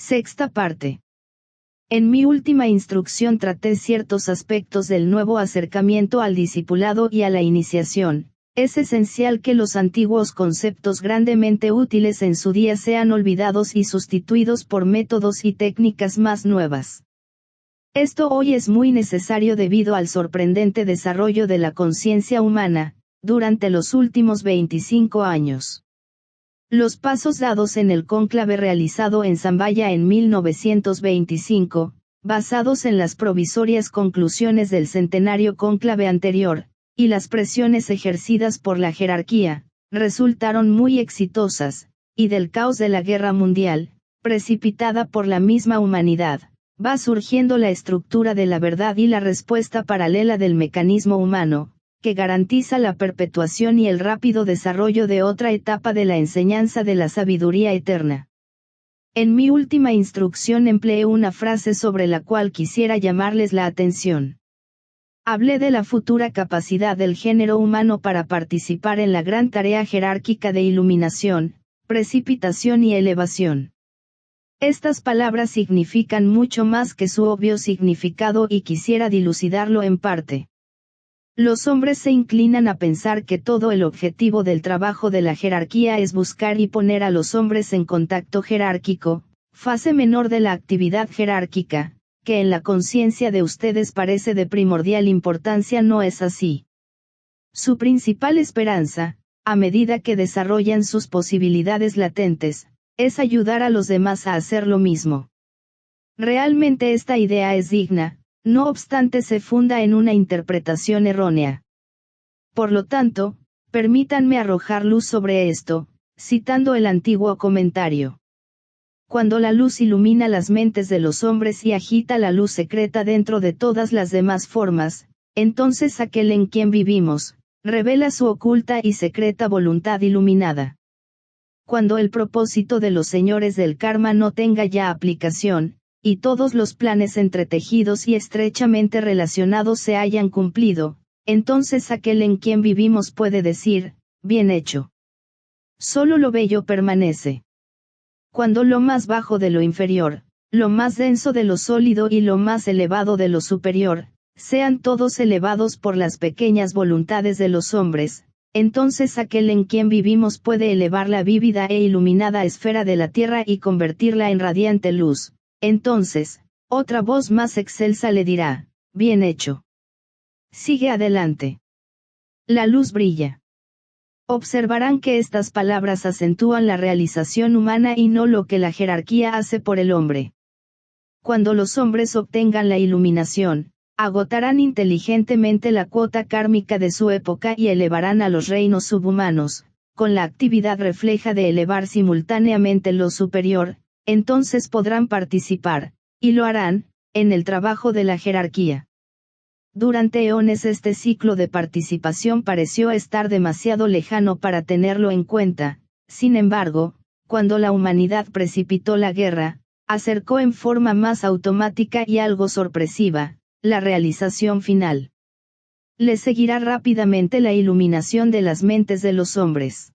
Sexta parte. En mi última instrucción traté ciertos aspectos del nuevo acercamiento al discipulado y a la iniciación. Es esencial que los antiguos conceptos grandemente útiles en su día sean olvidados y sustituidos por métodos y técnicas más nuevas. Esto hoy es muy necesario debido al sorprendente desarrollo de la conciencia humana, durante los últimos 25 años. Los pasos dados en el cónclave realizado en Zambaya en 1925, basados en las provisorias conclusiones del centenario cónclave anterior, y las presiones ejercidas por la jerarquía, resultaron muy exitosas, y del caos de la guerra mundial, precipitada por la misma humanidad, va surgiendo la estructura de la verdad y la respuesta paralela del mecanismo humano, que garantiza la perpetuación y el rápido desarrollo de otra etapa de la enseñanza de la sabiduría eterna. En mi última instrucción empleé una frase sobre la cual quisiera llamarles la atención. Hablé de la futura capacidad del género humano para participar en la gran tarea jerárquica de iluminación, precipitación y elevación. Estas palabras significan mucho más que su obvio significado y quisiera dilucidarlo en parte. Los hombres se inclinan a pensar que todo el objetivo del trabajo de la jerarquía es buscar y poner a los hombres en contacto jerárquico, fase menor de la actividad jerárquica, que en la conciencia de ustedes parece de primordial importancia. No es así. Su principal esperanza, a medida que desarrollan sus posibilidades latentes, es ayudar a los demás a hacer lo mismo. Realmente esta idea es digna, no obstante se funda en una interpretación errónea. Por lo tanto, permítanme arrojar luz sobre esto, citando el antiguo comentario. Cuando la luz ilumina las mentes de los hombres y agita la luz secreta dentro de todas las demás formas, entonces aquel en quien vivimos, revela su oculta y secreta voluntad iluminada. Cuando el propósito de los señores del karma no tenga ya aplicación, y todos los planes entretejidos y estrechamente relacionados se hayan cumplido, entonces aquel en quien vivimos puede decir, bien hecho. Solo lo bello permanece. Cuando lo más bajo de lo inferior, lo más denso de lo sólido y lo más elevado de lo superior, sean todos elevados por las pequeñas voluntades de los hombres, entonces aquel en quien vivimos puede elevar la vívida e iluminada esfera de la tierra y convertirla en radiante luz. Entonces, otra voz más excelsa le dirá, bien hecho. Sigue adelante. La luz brilla. Observarán que estas palabras acentúan la realización humana y no lo que la jerarquía hace por el hombre. Cuando los hombres obtengan la iluminación, agotarán inteligentemente la cuota kármica de su época y elevarán a los reinos subhumanos, con la actividad refleja de elevar simultáneamente lo superior. Entonces podrán participar, y lo harán, en el trabajo de la jerarquía. Durante eones este ciclo de participación pareció estar demasiado lejano para tenerlo en cuenta, sin embargo, cuando la humanidad precipitó la guerra, acercó en forma más automática y algo sorpresiva, la realización final. Le seguirá rápidamente la iluminación de las mentes de los hombres.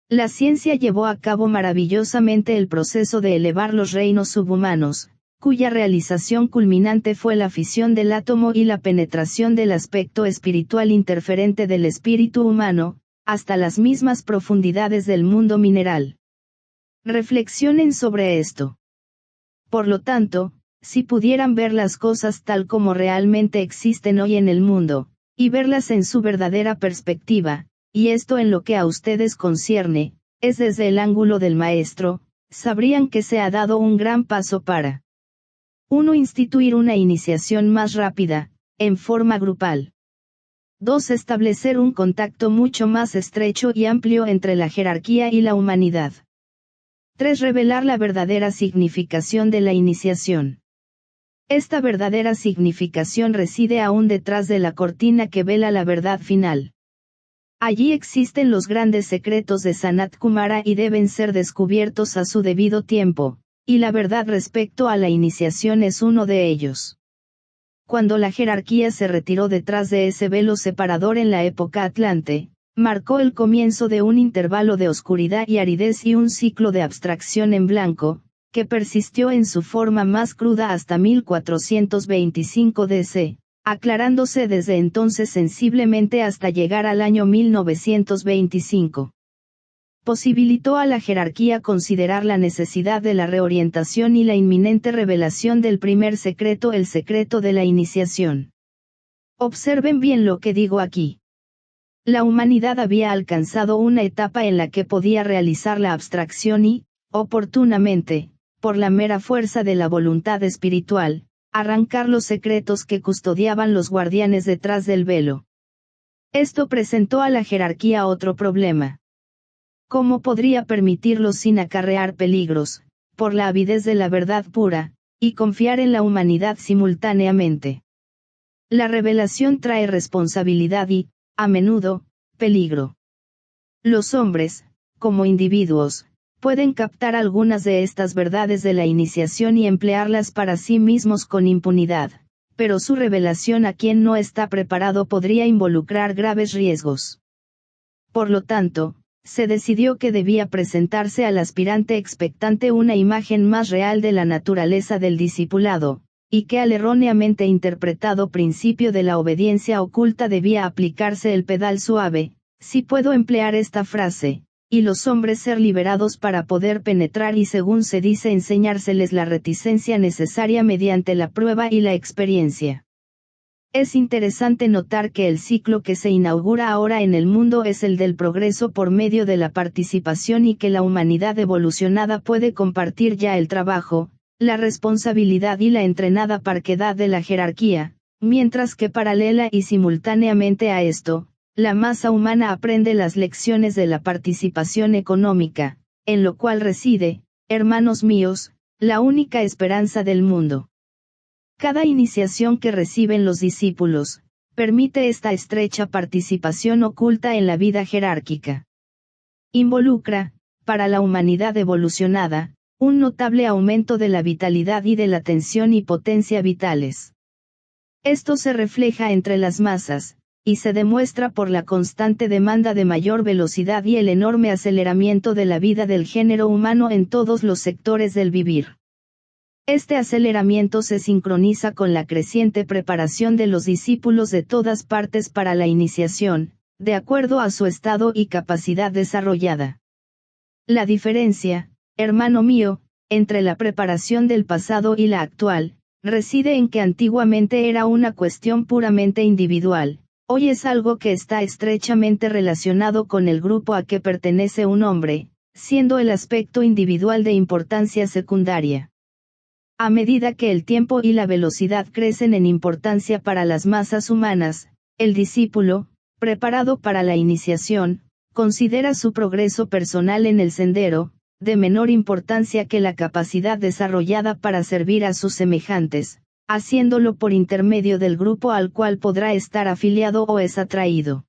La ciencia llevó a cabo maravillosamente el proceso de elevar los reinos subhumanos, cuya realización culminante fue la fisión del átomo y la penetración del aspecto espiritual interferente del espíritu humano, hasta las mismas profundidades del mundo mineral. Reflexionen sobre esto. Por lo tanto, si pudieran ver las cosas tal como realmente existen hoy en el mundo, y verlas en su verdadera perspectiva, y esto en lo que a ustedes concierne, es desde el ángulo del maestro, sabrían que se ha dado un gran paso para 1. Instituir una iniciación más rápida, en forma grupal. 2. Establecer un contacto mucho más estrecho y amplio entre la jerarquía y la humanidad. 3. Revelar la verdadera significación de la iniciación. Esta verdadera significación reside aún detrás de la cortina que vela la verdad final. Allí existen los grandes secretos de Sanat Kumara y deben ser descubiertos a su debido tiempo, y la verdad respecto a la iniciación es uno de ellos. Cuando la jerarquía se retiró detrás de ese velo separador en la época Atlante, marcó el comienzo de un intervalo de oscuridad y aridez y un ciclo de abstracción en blanco, que persistió en su forma más cruda hasta 1425 DC, aclarándose desde entonces sensiblemente hasta llegar al año 1925. Posibilitó a la jerarquía considerar la necesidad de la reorientación y la inminente revelación del primer secreto, el secreto de la iniciación. Observen bien lo que digo aquí. La humanidad había alcanzado una etapa en la que podía realizar la abstracción y, oportunamente, por la mera fuerza de la voluntad espiritual, arrancar los secretos que custodiaban los guardianes detrás del velo. Esto presentó a la jerarquía otro problema. ¿Cómo podría permitirlo sin acarrear peligros, por la avidez de la verdad pura, y confiar en la humanidad simultáneamente? La revelación trae responsabilidad y, a menudo, peligro. Los hombres, como individuos, pueden captar algunas de estas verdades de la iniciación y emplearlas para sí mismos con impunidad, pero su revelación a quien no está preparado podría involucrar graves riesgos. Por lo tanto, se decidió que debía presentarse al aspirante expectante una imagen más real de la naturaleza del discipulado, y que al erróneamente interpretado principio de la obediencia oculta debía aplicarse el pedal suave, si puedo emplear esta frase, y los hombres ser liberados para poder penetrar y, según se dice, enseñárseles la reticencia necesaria mediante la prueba y la experiencia. Es interesante notar que el ciclo que se inaugura ahora en el mundo es el del progreso por medio de la participación y que la humanidad evolucionada puede compartir ya el trabajo, la responsabilidad y la entrenada parquedad de la jerarquía, mientras que paralela y simultáneamente a esto, la masa humana aprende las lecciones de la participación económica, en lo cual reside, hermanos míos, la única esperanza del mundo. Cada iniciación que reciben los discípulos, permite esta estrecha participación oculta en la vida jerárquica. Involucra, para la humanidad evolucionada, un notable aumento de la vitalidad y de la tensión y potencia vitales. Esto se refleja entre las masas, y se demuestra por la constante demanda de mayor velocidad y el enorme aceleramiento de la vida del género humano en todos los sectores del vivir. Este aceleramiento se sincroniza con la creciente preparación de los discípulos de todas partes para la iniciación, de acuerdo a su estado y capacidad desarrollada. La diferencia, hermano mío, entre la preparación del pasado y la actual, reside en que antiguamente era una cuestión puramente individual, hoy es algo que está estrechamente relacionado con el grupo a que pertenece un hombre, siendo el aspecto individual de importancia secundaria. A medida que el tiempo y la velocidad crecen en importancia para las masas humanas, el discípulo, preparado para la iniciación, considera su progreso personal en el sendero, de menor importancia que la capacidad desarrollada para servir a sus semejantes, haciéndolo por intermedio del grupo al cual podrá estar afiliado o es atraído.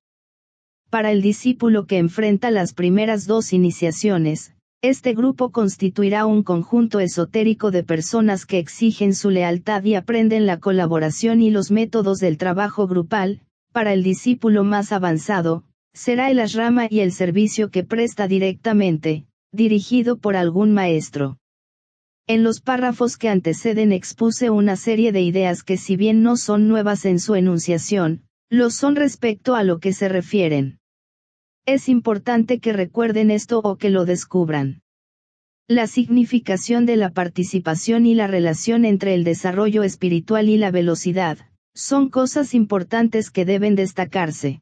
Para el discípulo que enfrenta las primeras dos iniciaciones, este grupo constituirá un conjunto esotérico de personas que exigen su lealtad y aprenden la colaboración y los métodos del trabajo grupal. Para el discípulo más avanzado, será el ashrama y el servicio que presta directamente, dirigido por algún maestro. En los párrafos que anteceden expuse una serie de ideas que, si bien no son nuevas en su enunciación, lo son respecto a lo que se refieren. Es importante que recuerden esto o que lo descubran. La significación de la participación y la relación entre el desarrollo espiritual y la velocidad, son cosas importantes que deben destacarse.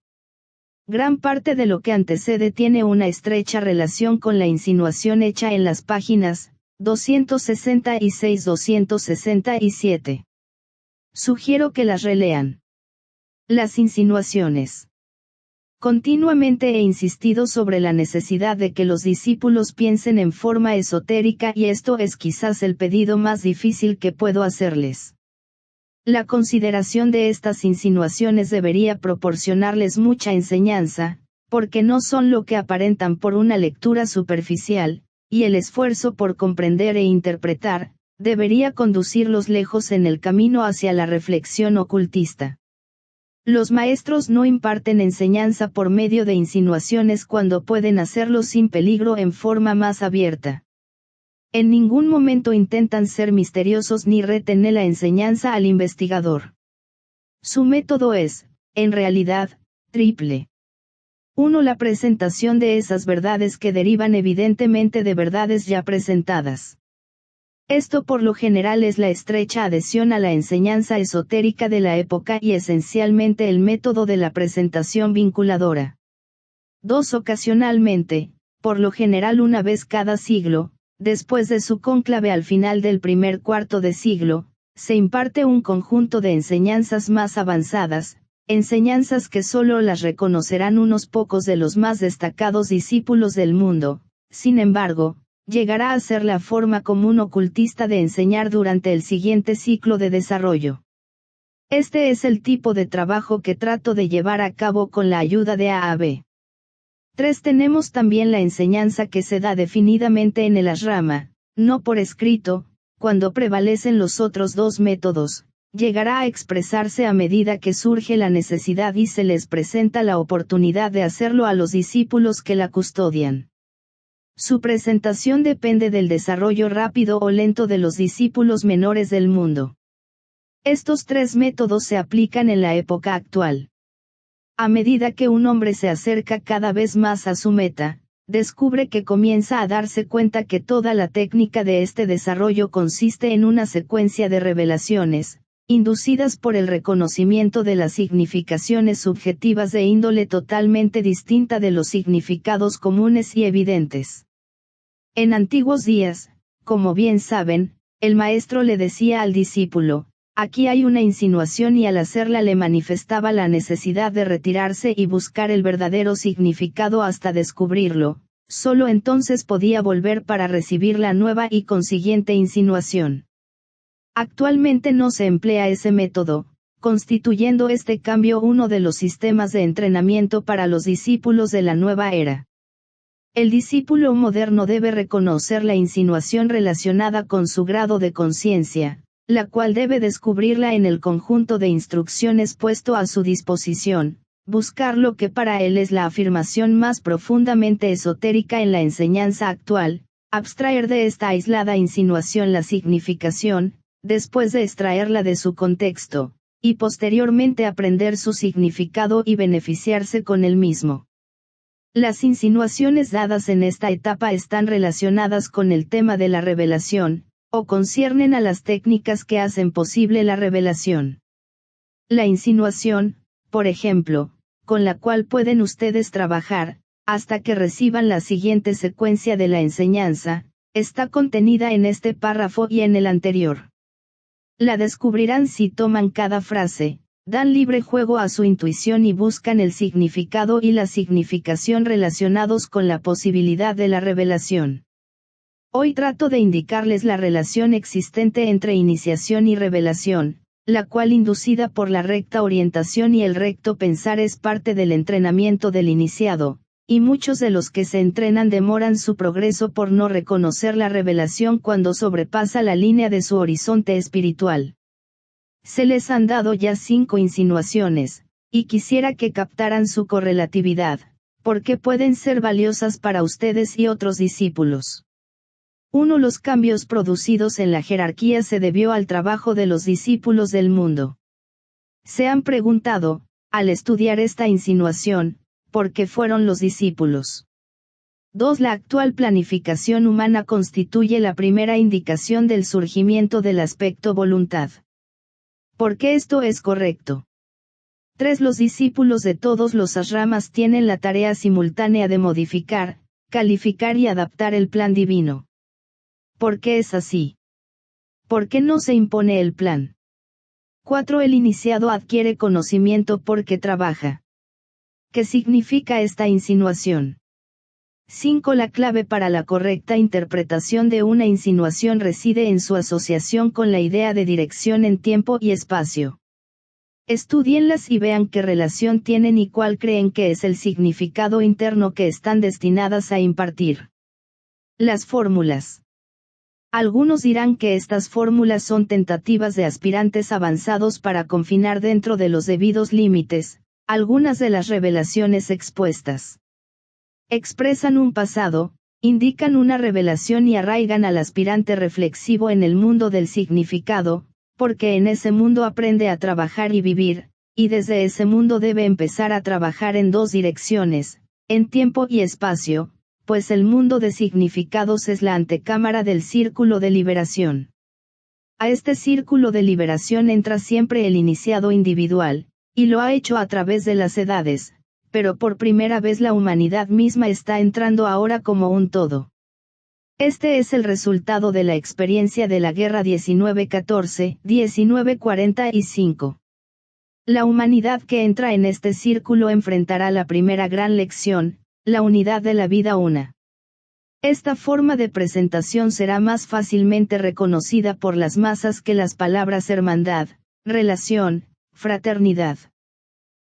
Gran parte de lo que antecede tiene una estrecha relación con la insinuación hecha en las páginas 266-267. Sugiero que las relean. Las insinuaciones. Continuamente he insistido sobre la necesidad de que los discípulos piensen en forma esotérica y esto es quizás el pedido más difícil que puedo hacerles. La consideración de estas insinuaciones debería proporcionarles mucha enseñanza, porque no son lo que aparentan por una lectura superficial, y el esfuerzo por comprender e interpretar, debería conducirlos lejos en el camino hacia la reflexión ocultista. Los maestros no imparten enseñanza por medio de insinuaciones cuando pueden hacerlo sin peligro en forma más abierta. En ningún momento intentan ser misteriosos ni retener la enseñanza al investigador. Su método es, en realidad, triple. 1. La presentación de esas verdades que derivan evidentemente de verdades ya presentadas. Esto por lo general es la estrecha adhesión a la enseñanza esotérica de la época y esencialmente el método de la presentación vinculadora. 2. Ocasionalmente, por lo general una vez cada siglo, después de su cónclave al final del primer cuarto de siglo, se imparte un conjunto de enseñanzas más avanzadas, enseñanzas que solo las reconocerán unos pocos de los más destacados discípulos del mundo. Sin embargo, llegará a ser la forma común ocultista de enseñar durante el siguiente ciclo de desarrollo. Este es el tipo de trabajo que trato de llevar a cabo con la ayuda de AAB. 3. Tenemos también la enseñanza que se da definidamente en el ashrama, no por escrito, cuando prevalecen los otros dos métodos, llegará a expresarse a medida que surge la necesidad y se les presenta la oportunidad de hacerlo a los discípulos que la custodian. Su presentación depende del desarrollo rápido o lento de los discípulos menores del mundo. Estos tres métodos se aplican en la época actual. A medida que un hombre se acerca cada vez más a su meta, descubre que comienza a darse cuenta que toda la técnica de este desarrollo consiste en una secuencia de revelaciones, inducidas por el reconocimiento de las significaciones subjetivas de índole totalmente distinta de los significados comunes y evidentes. En antiguos días, como bien saben, el maestro le decía al discípulo: aquí hay una insinuación, y al hacerla le manifestaba la necesidad de retirarse y buscar el verdadero significado hasta descubrirlo. Solo entonces podía volver para recibir la nueva y consiguiente insinuación. Actualmente no se emplea ese método, constituyendo este cambio uno de los sistemas de entrenamiento para los discípulos de la nueva era. El discípulo moderno debe reconocer la insinuación relacionada con su grado de conciencia, la cual debe descubrirla en el conjunto de instrucciones puesto a su disposición, buscar lo que para él es la afirmación más profundamente esotérica en la enseñanza actual, abstraer de esta aislada insinuación la significación, después de extraerla de su contexto, y posteriormente aprender su significado y beneficiarse con el mismo. Las insinuaciones dadas en esta etapa están relacionadas con el tema de la revelación, o conciernen a las técnicas que hacen posible la revelación. La insinuación, por ejemplo, con la cual pueden ustedes trabajar, hasta que reciban la siguiente secuencia de la enseñanza, está contenida en este párrafo y en el anterior. La descubrirán si toman cada frase, dan libre juego a su intuición y buscan el significado y la significación relacionados con la posibilidad de la revelación. Hoy trato de indicarles la relación existente entre iniciación y revelación, la cual, inducida por la recta orientación y el recto pensar, es parte del entrenamiento del iniciado, y muchos de los que se entrenan demoran su progreso por no reconocer la revelación cuando sobrepasa la línea de su horizonte espiritual. Se les han dado ya 5 insinuaciones, y quisiera que captaran su correlatividad, porque pueden ser valiosas para ustedes y otros discípulos. 1. Los cambios producidos en la jerarquía se debió al trabajo de los discípulos del mundo. Se han preguntado, al estudiar esta insinuación, ¿por qué fueron los discípulos? 2. La actual planificación humana constituye la primera indicación del surgimiento del aspecto voluntad. ¿Por qué esto es correcto? 3. Los discípulos de todos los ashramas tienen la tarea simultánea de modificar, calificar y adaptar el plan divino. ¿Por qué es así? ¿Por qué no se impone el plan? 4. El iniciado adquiere conocimiento porque trabaja. ¿Qué significa esta insinuación? 5. La clave para la correcta interpretación de una insinuación reside en su asociación con la idea de dirección en tiempo y espacio. Estúdienlas y vean qué relación tienen y cuál creen que es el significado interno que están destinadas a impartir. Las fórmulas. Algunos dirán que estas fórmulas son tentativas de aspirantes avanzados para confinar dentro de los debidos límites algunas de las revelaciones expuestas. Expresan un pasado, indican una revelación y arraigan al aspirante reflexivo en el mundo del significado, porque en ese mundo aprende a trabajar y vivir, y desde ese mundo debe empezar a trabajar en dos direcciones, en tiempo y espacio, pues el mundo de significados es la antecámara del círculo de liberación. A este círculo de liberación entra siempre el iniciado individual, y lo ha hecho a través de las edades, pero por primera vez la humanidad misma está entrando ahora como un todo. Este es el resultado de la experiencia de la guerra 1914-1945. La humanidad que entra en este círculo enfrentará la primera gran lección, la unidad de la vida una. Esta forma de presentación será más fácilmente reconocida por las masas que las palabras hermandad, relación, fraternidad.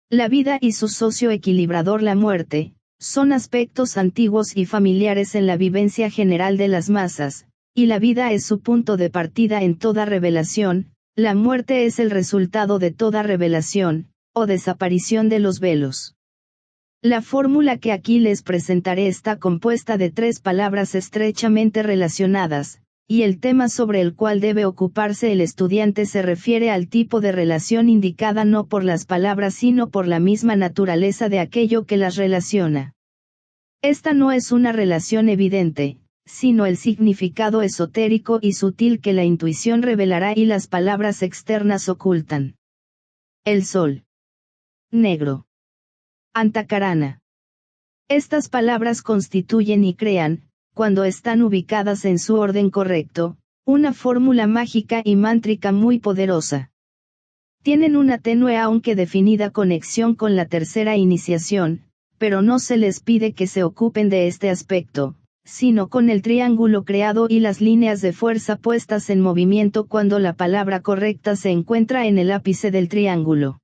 La vida y su socio equilibrador la muerte, son aspectos antiguos y familiares en la vivencia general de las masas, y la vida es su punto de partida en toda revelación, la muerte es el resultado de toda revelación, o desaparición de los velos. La fórmula que aquí les presentaré está compuesta de 3 palabras estrechamente relacionadas, y el tema sobre el cual debe ocuparse el estudiante se refiere al tipo de relación indicada no por las palabras sino por la misma naturaleza de aquello que las relaciona. Esta no es una relación evidente, sino el significado esotérico y sutil que la intuición revelará y las palabras externas ocultan. El sol. Negro. Antakarana. Estas palabras constituyen y crean, cuando están ubicadas en su orden correcto, una fórmula mágica y mántrica muy poderosa. Tienen una tenue aunque definida conexión con la tercera iniciación, pero no se les pide que se ocupen de este aspecto, sino con el triángulo creado y las líneas de fuerza puestas en movimiento cuando la palabra correcta se encuentra en el ápice del triángulo.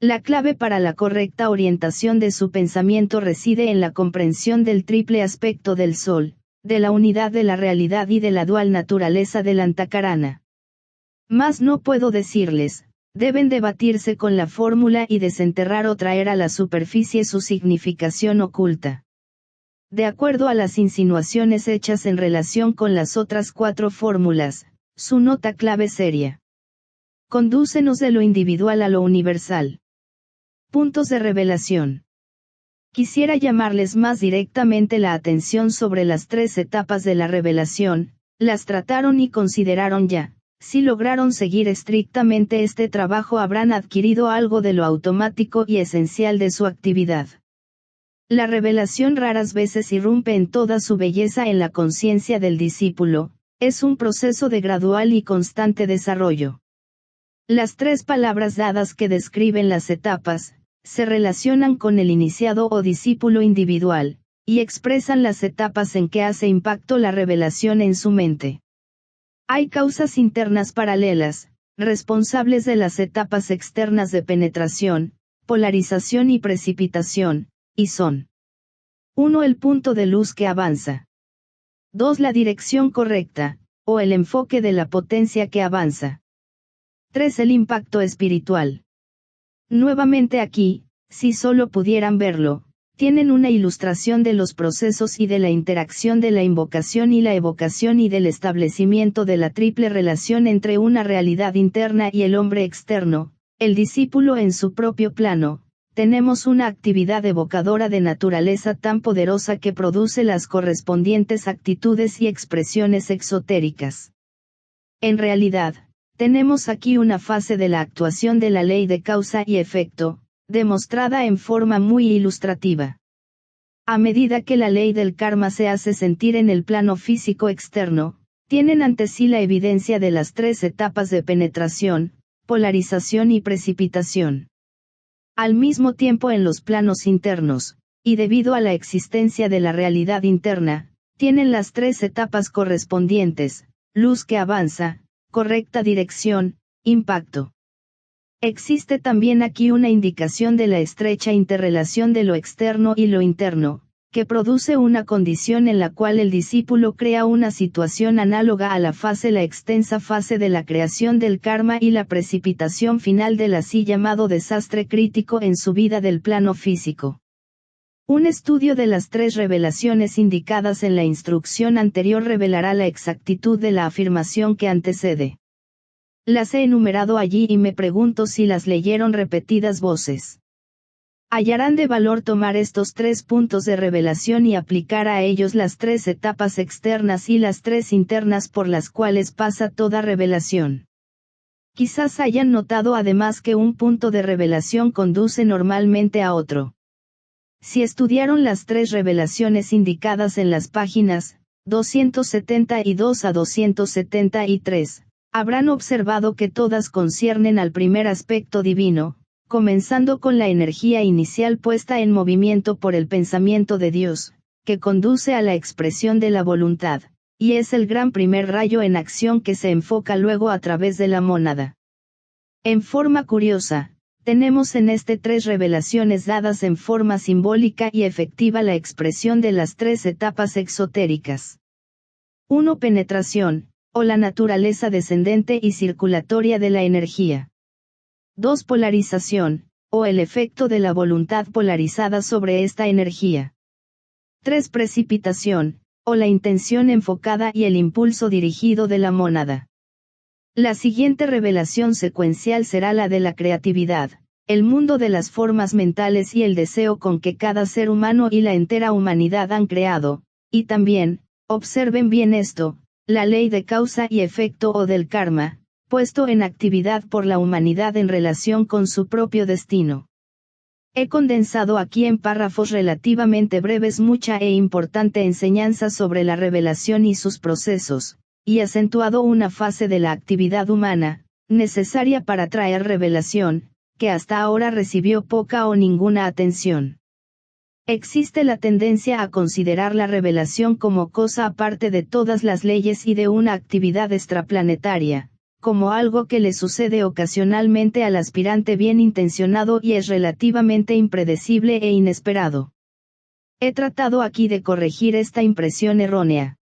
La clave para la correcta orientación de su pensamiento reside en la comprensión del triple aspecto del Sol, de la unidad de la realidad y de la dual naturaleza del Antakarana. Más no puedo decirles, deben debatirse con la fórmula y desenterrar o traer a la superficie su significación oculta. De acuerdo a las insinuaciones hechas en relación con las otras 4 fórmulas, su nota clave seria. Condúcenos de lo individual a lo universal. Puntos de revelación. Quisiera llamarles más directamente la atención sobre las 3 etapas de la revelación, las trataron y consideraron ya. Si lograron seguir estrictamente este trabajo habrán adquirido algo de lo automático y esencial de su actividad. La revelación raras veces irrumpe en toda su belleza en la conciencia del discípulo, es un proceso de gradual y constante desarrollo. Las 3 palabras dadas que describen las etapas, se relacionan con el iniciado o discípulo individual, y expresan las etapas en que hace impacto la revelación en su mente. Hay causas internas paralelas, responsables de las etapas externas de penetración, polarización y precipitación, y son: 1. El punto de luz que avanza. 2. La dirección correcta, o el enfoque de la potencia que avanza. 3. El impacto espiritual. Nuevamente aquí, si solo pudieran verlo, tienen una ilustración de los procesos y de la interacción de la invocación y la evocación y del establecimiento de la triple relación entre una realidad interna y el hombre externo, el discípulo en su propio plano. Tenemos una actividad evocadora de naturaleza tan poderosa que produce las correspondientes actitudes y expresiones exotéricas. En realidad, tenemos aquí una fase de la actuación de la ley de causa y efecto, demostrada en forma muy ilustrativa. A medida que la ley del karma se hace sentir en el plano físico externo, tienen ante sí la evidencia de las 3 etapas de penetración, polarización y precipitación. Al mismo tiempo en los planos internos, y debido a la existencia de la realidad interna, tienen las 3 etapas correspondientes: luz que avanza, correcta dirección, impacto. Existe también aquí una indicación de la estrecha interrelación de lo externo y lo interno, que produce una condición en la cual el discípulo crea una situación análoga a la extensa fase de la creación del karma y la precipitación final del así llamado desastre crítico en su vida del plano físico. Un estudio de las 3 revelaciones indicadas en la instrucción anterior revelará la exactitud de la afirmación que antecede. Las he enumerado allí y me pregunto si las leyeron repetidas voces. Hallarán de valor tomar estos 3 puntos de revelación y aplicar a ellos las 3 etapas externas y las 3 internas por las cuales pasa toda revelación. Quizás hayan notado además que un punto de revelación conduce normalmente a otro. Si estudiaron las 3 revelaciones indicadas en las páginas 272 a 273, habrán observado que todas conciernen al primer aspecto divino, comenzando con la energía inicial puesta en movimiento por el pensamiento de Dios, que conduce a la expresión de la voluntad, y es el gran primer rayo en acción que se enfoca luego a través de la mónada. En forma curiosa, tenemos en este 3 revelaciones dadas en forma simbólica y efectiva la expresión de las 3 etapas exotéricas. 1. Penetración, o la naturaleza descendente y circulatoria de la energía. 2. Polarización, o el efecto de la voluntad polarizada sobre esta energía. 3. Precipitación, o la intención enfocada y el impulso dirigido de la mónada. La siguiente revelación secuencial será la de la creatividad, el mundo de las formas mentales y el deseo con que cada ser humano y la entera humanidad han creado, y también, observen bien esto, la ley de causa y efecto o del karma, puesto en actividad por la humanidad en relación con su propio destino. He condensado aquí en párrafos relativamente breves mucha e importante enseñanza sobre la revelación y sus procesos, y acentuado una fase de la actividad humana, necesaria para traer revelación, que hasta ahora recibió poca o ninguna atención. Existe la tendencia a considerar la revelación como cosa aparte de todas las leyes y de una actividad extraplanetaria, como algo que le sucede ocasionalmente al aspirante bien intencionado y es relativamente impredecible e inesperado. He tratado aquí de corregir esta impresión errónea.